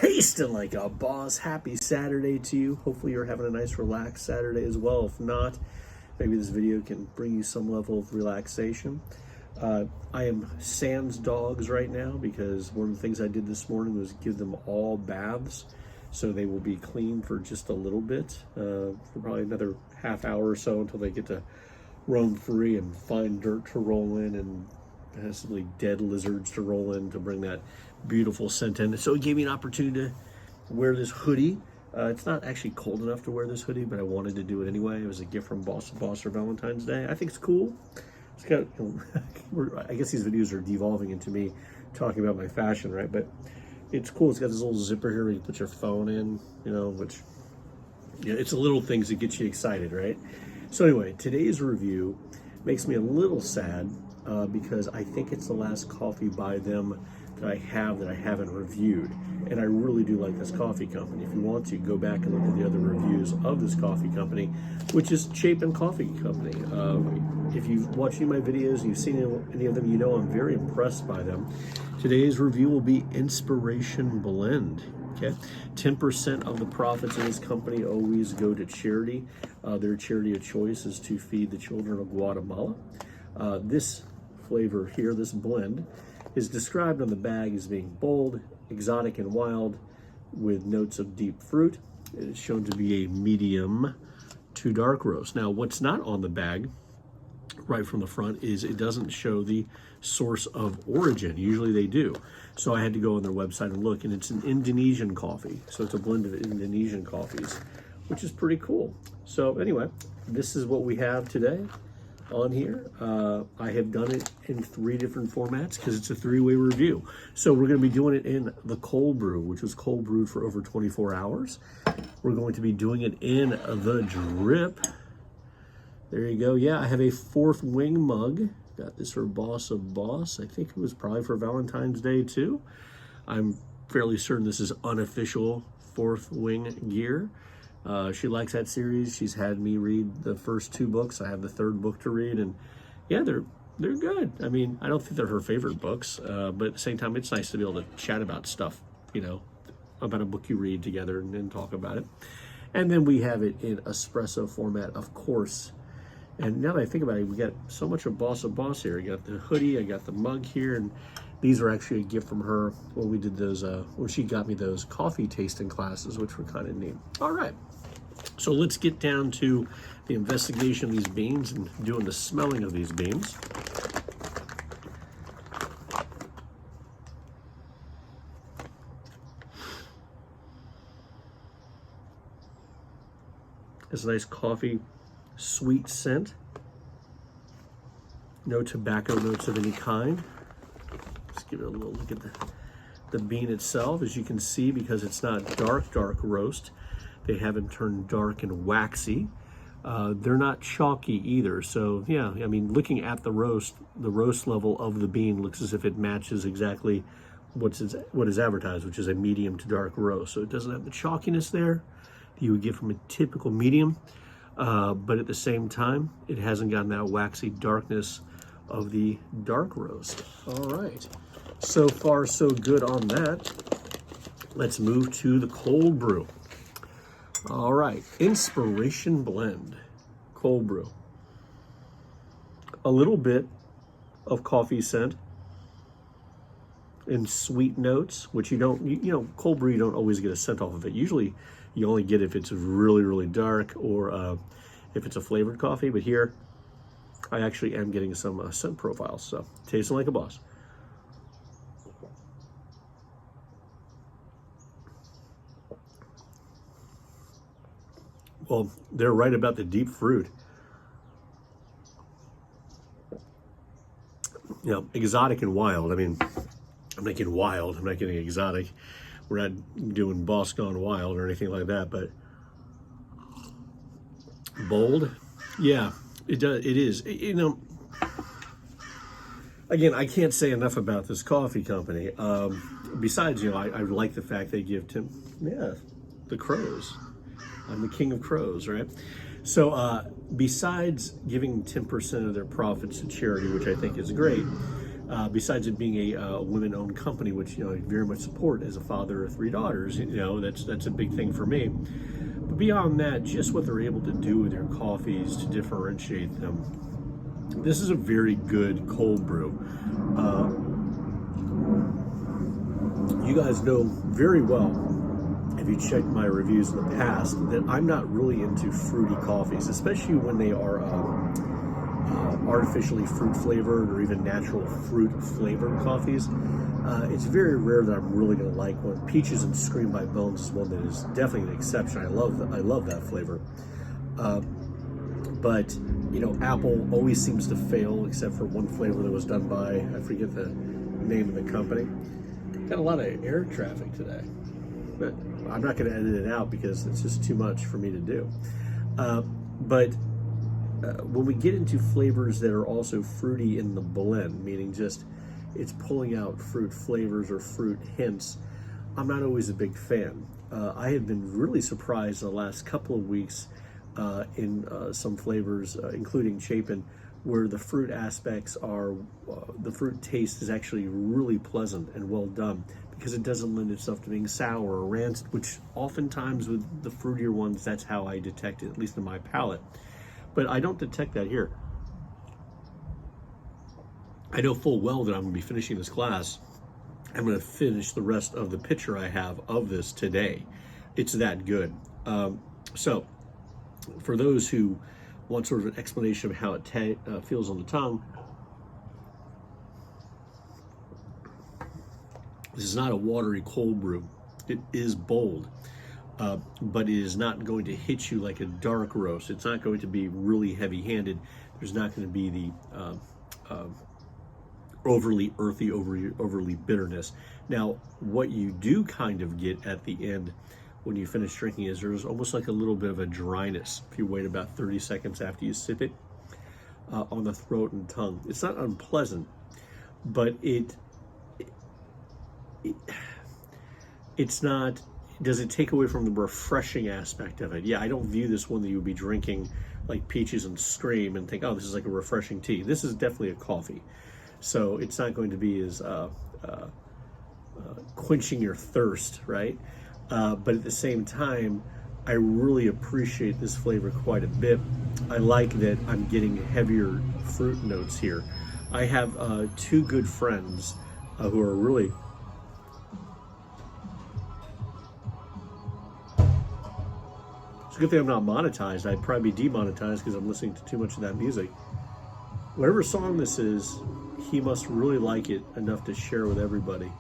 Tasting like a boss. Happy Saturday to you. Hopefully you're having a nice relaxed Saturday as well. If not, maybe this video can bring you some level of relaxation. I am sans dogs right now because one of the things I did this morning was give them all baths. So they will be clean for just a little bit, for probably another half hour or so until they get to roam free and find dirt to roll in and possibly dead lizards to roll in to bring that beautiful scent in. So it gave me an opportunity to wear this hoodie. It's not actually cold enough to wear this hoodie, but I wanted to do it anyway. It was a gift from Boss to Boss for Valentine's Day. I think it's cool. It's got, I guess these videos are devolving into me talking about my fashion, right? But it's cool. It's got this little zipper here where you put your phone in, which, it's the little things that get you excited, right? So anyway, today's review makes me a little sad because I think it's the last coffee by them that I haven't reviewed. And I really do like this coffee company. If you want to, go back and look at the other reviews of this coffee company, which is Chapin Coffee Company. If you've watched any of my videos, you've seen any of them, you know I'm very impressed by them. Today's review will be Inspiration Blend. Okay, 10% of the profits of this company always go to charity. Their charity of choice is to feed the children of Guatemala. This flavor here, this blend, is described on the bag as being bold, exotic, and wild with notes of deep fruit. It is shown to be a medium to dark roast. Now, what's not on the bag right from the front is it doesn't show the source of origin. Usually they do. So I had to go on their website and look, and it's an Indonesian coffee. So it's a blend of Indonesian coffees, which is pretty cool. So anyway, this is what we have today on here. I have done it in 3 different formats because it's a 3-way review. So we're going to be doing it in the cold brew, which was cold brewed for over 24 hours. We're going to be doing it in the drip. There you go. Yeah, I have a 4th wing mug. Got this for Boss of Boss. I think it was probably for Valentine's Day too. I'm fairly certain this is unofficial 4th wing gear. She likes that series. She's had me read the first 2 books. I have the 3rd book to read, and yeah, they're good. I mean, I don't think they're her favorite books, but at the same time, it's nice to be able to chat about stuff, about a book you read together and talk about it. And then we have it in espresso format, of course. And now that I think about it, we got so much of Boss here. I got the hoodie, I got the mug here, and these are actually a gift from her when we did those, when she got me those coffee tasting classes, which were kind of neat. All right, so let's get down to the investigation of these beans and doing the smelling of these beans. It's a nice coffee, sweet scent. No tobacco notes of any kind. Let's give it a little look at the bean itself. As you can see, because it's not dark roast, they haven't turned dark and waxy. They're not chalky either. So yeah, I mean, looking at the roast level of the bean looks as if it matches exactly what is advertised, which is a medium to dark roast. So it doesn't have the chalkiness there that you would get from a typical medium. But at the same time, it hasn't gotten that waxy darkness of the dark roast. All right, so far so good on that. Let's move to the cold brew. All right, Inspiration Blend, cold brew. A little bit of coffee scent and sweet notes, which you don't, cold brew, you don't always get a scent off of it. Usually you only get if it's really, really dark or if it's a flavored coffee. But here, I actually am getting some scent profiles. So, tasting like a boss. Well, they're right about the deep fruit. Exotic and wild. I mean, I'm not getting wild. I'm not getting exotic. We're not doing Boss Gone Wild or anything like that, but bold. Yeah, it does. It is. Again, I can't say enough about this coffee company. Besides, I like the fact they give the crows. I'm the king of crows, right? So besides giving 10% of their profits to charity, which I think is great, Besides it being a women-owned company, which I very much support as a father of 3 daughters, that's a big thing for me. But beyond that, just what they're able to do with their coffees to differentiate them. This is a very good cold brew. You guys know very well, if you checked my reviews in the past, that I'm not really into fruity coffees, especially when they are artificially fruit flavored or even natural fruit flavored coffees. It's very rare that I'm really going to like one. Peaches and Scream by Bones is one that is definitely an exception. I love that flavor. But apple always seems to fail, except for one flavor that was done by, I forget the name of the company. Got a lot of air traffic today, but I'm not going to edit it out because it's just too much for me to do. But when we get into flavors that are also fruity in the blend, meaning just it's pulling out fruit flavors or fruit hints, I'm not always a big fan. I have been really surprised the last couple of weeks in some flavors, including Chapin, where the fruit aspects are, the fruit taste is actually really pleasant and well done, because it doesn't lend itself to being sour or rancid, which oftentimes with the fruitier ones, that's how I detect it, at least in my palate. But I don't detect that here. I know full well that I'm going to be finishing this glass. I'm going to finish the rest of the pitcher I have of this today. It's that good. So for those who want sort of an explanation of how it feels on the tongue, this is not a watery cold brew. It is bold, but it is not going to hit you like a dark roast. It's not going to be really heavy-handed. There's not going to be the overly earthy, overly bitterness. Now, what you do kind of get at the end when you finish drinking is there's almost like a little bit of a dryness if you wait about 30 seconds after you sip it on the throat and tongue. It's not unpleasant, but it's not, does it take away from the refreshing aspect of it? Yeah, I don't view this one that you would be drinking like Peaches and Scream and think, oh, this is like a refreshing tea. This is definitely a coffee. So it's not going to be as quenching your thirst, right? But at the same time, I really appreciate this flavor quite a bit. I like that I'm getting heavier fruit notes here. I have 2 good friends who are really... It's a good thing I'm not monetized. I'd probably be demonetized because I'm listening to too much of that music. Whatever song this is, he must really like it enough to share with everybody.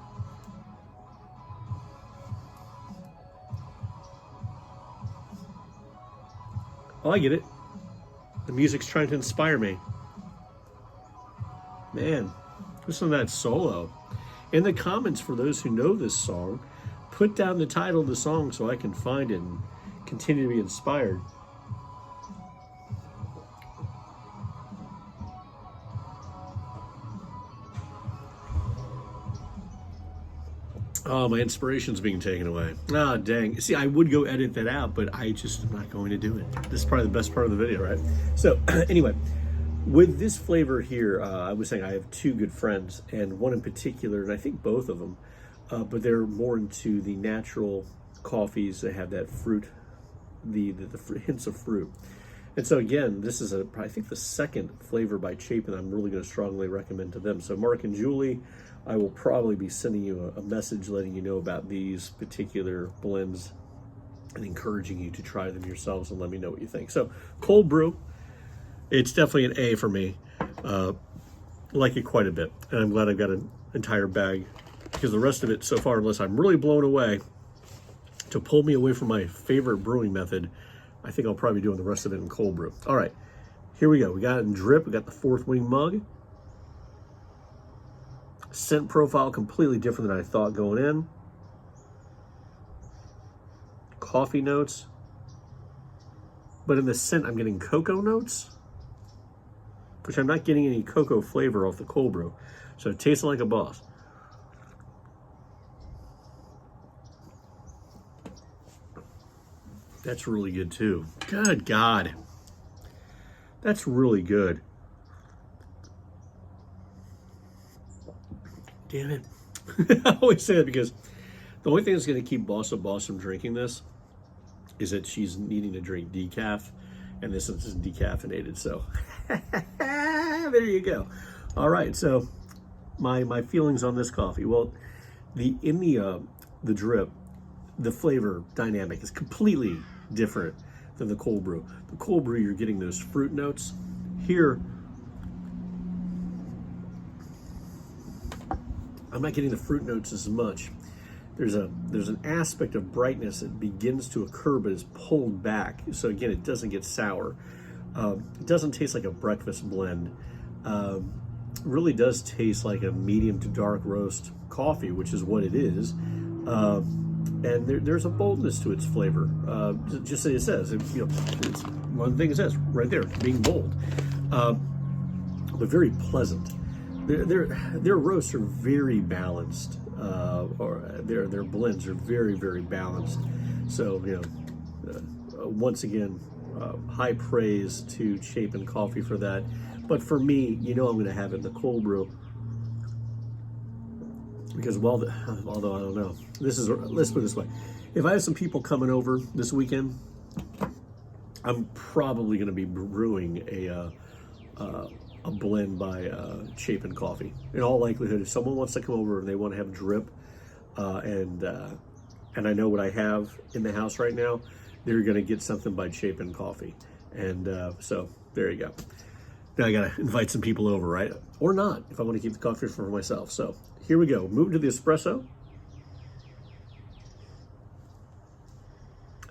Oh, I get it. The music's trying to inspire me. Man, listen to that solo. In the comments, for those who know this song, put down the title of the song so I can find it and continue to be inspired. Oh, my inspiration's being taken away. Ah, dang. See, I would go edit that out, but I just am not going to do it. This is probably the best part of the video, right? So, anyway, with this flavor here, I was saying I have 2 good friends, and one in particular, and I think both of them, but they're more into the natural coffees that have that fruit, the hints of fruit. And so again, this is I think the second flavor by Chapin I'm really going to strongly recommend to them. So Mark and Julie, I will probably be sending you a message letting you know about these particular blends and encouraging you to try them yourselves and let me know what you think. So cold brew, it's definitely an A for me. Like it quite a bit. And I'm glad I've got an entire bag, because the rest of it so far, unless I'm really blown away to pull me away from my favorite brewing method, I think I'll probably be doing the rest of it in cold brew. All right, here we go. We got it in drip. We got the 4th wing mug. Scent profile completely different than I thought going in. Coffee notes. But in the scent, I'm getting cocoa notes, which I'm not getting any cocoa flavor off the cold brew. So it tastes like a boss. That's really good too. Good God. That's really good. Damn it. I always say that because the only thing that's going to keep Boss from drinking this is that she's needing to drink decaf, and this is decaffeinated. So there you go. All right. So my feelings on this coffee. Well, the drip, the flavor dynamic is completely different than the cold brew. The cold brew, you're getting those fruit notes. Here, I'm not getting the fruit notes as much. There's an aspect of brightness that begins to occur but is pulled back. So again, it doesn't get sour. It doesn't taste like a breakfast blend. Really does taste like a medium to dark roast coffee, which is what it is. And there's a boldness to its flavor. Just as it says, it's one of the things it says right there, being bold, but very pleasant. Their roasts are very balanced, or their blends are very, very balanced. So once again, high praise to Chapin Coffee for that. But for me, I'm going to have it in the cold brew because although I don't know, let's put it this way: if I have some people coming over this weekend, I'm probably going to be brewing a blend by Chapin Coffee. In all likelihood, if someone wants to come over and they want to have drip, and I know what I have in the house right now, they're going to get something by Chapin Coffee. And so there you go. Now I got to invite some people over, right? Or not, if I want to keep the coffee for myself. So here we go. Moving to the espresso.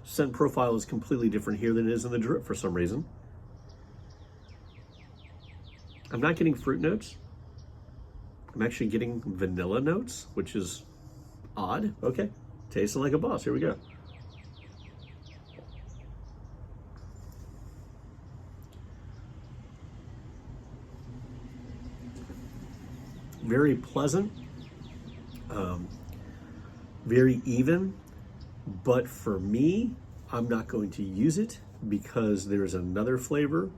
Scent profile is completely different here than it is in the drip for some reason. I'm not getting fruit notes. I'm actually getting vanilla notes, which is odd. Okay, tasting like a boss. Here we go. Very pleasant, very even, but for me, I'm not going to use it because there's another flavor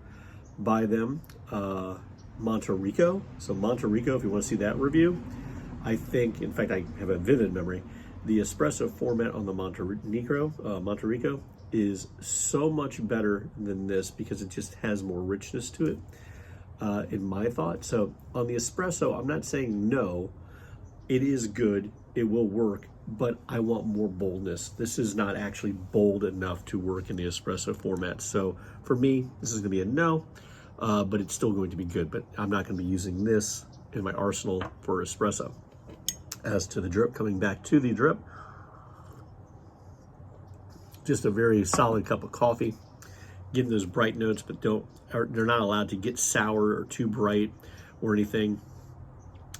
by them, Monterico. So Monterico, if you want to see that review, I think, in fact, I have a vivid memory, the espresso format on the Monterico is so much better than this because it just has more richness to it. In my thought. So on the espresso, I'm not saying no, it is good, it will work, but I want more boldness. This is not actually bold enough to work in the espresso format. So for me, this is going to be a no, but it's still going to be good. But I'm not going to be using this in my arsenal for espresso. As to the drip, coming back to the drip, just a very solid cup of coffee. Getting those bright notes, but they're not allowed to get sour or too bright or anything.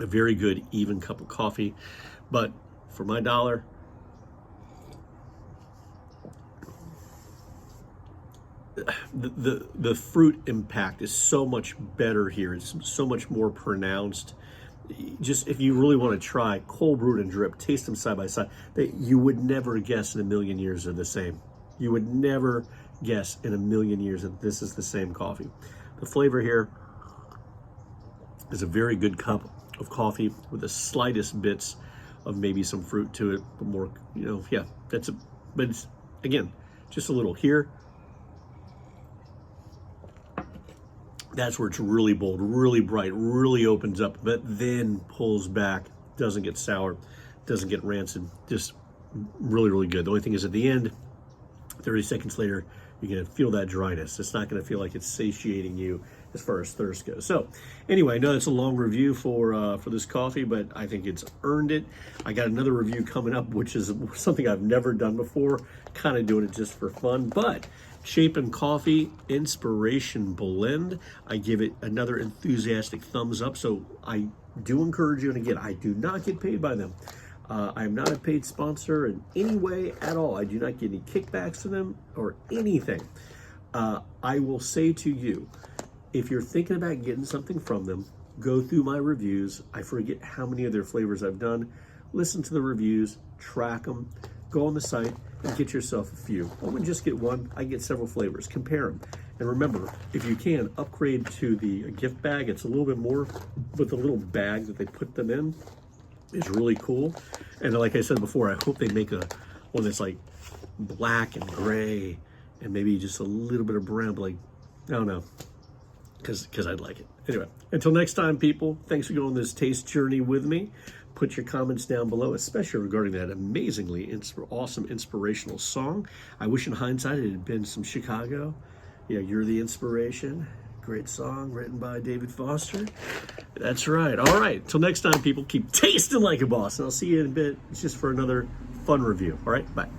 A very good, even cup of coffee. But for my dollar, the fruit impact is so much better here. It's so much more pronounced. Just if you really want to try cold brewed and drip, taste them side by side. You would never guess in a million years they're the same. You would never guess in a million years that this is the same coffee. The flavor here is a very good cup of coffee with the slightest bits of maybe some fruit to it, but more, but it's, again, just a little here. That's where it's really bold, really bright, really opens up, but then pulls back, doesn't get sour, doesn't get rancid, just really, really good. The only thing is at the end, 30 seconds later, you're going to feel that dryness. It's not going to feel like it's satiating you as far as thirst goes. So anyway, I know it's a long review for this coffee, but I think it's earned it. I got another review coming up, which is something I've never done before, kind of doing it just for fun, but Chapin Coffee Inspiration Blend. I give it another enthusiastic thumbs up. So I do encourage you, and again, I do not get paid by them. I'm not a paid sponsor in any way at all. I do not get any kickbacks to them or anything. I will say to you, if you're thinking about getting something from them, go through my reviews. I forget how many of their flavors I've done. Listen to the reviews, track them, go on the site and get yourself a few. I wouldn't just get one, I get several flavors, compare them. And remember, if you can, upgrade to the gift bag. It's a little bit more with the little bag that they put them in. is really cool. And like I said before, I hope they make one that's like black and gray and maybe just a little bit of brown, but like, I don't know, because I'd like it. Anyway, until next time, people, thanks for going this taste journey with me. Put your comments down below, especially regarding that amazingly awesome inspirational song. I wish in hindsight it had been some Chicago. Yeah, You're the Inspiration. Great song written by David Foster. That's right. All right. Till next time, people, keep tasting like a boss. And I'll see you in a bit. It's just for another fun review. All right. Bye.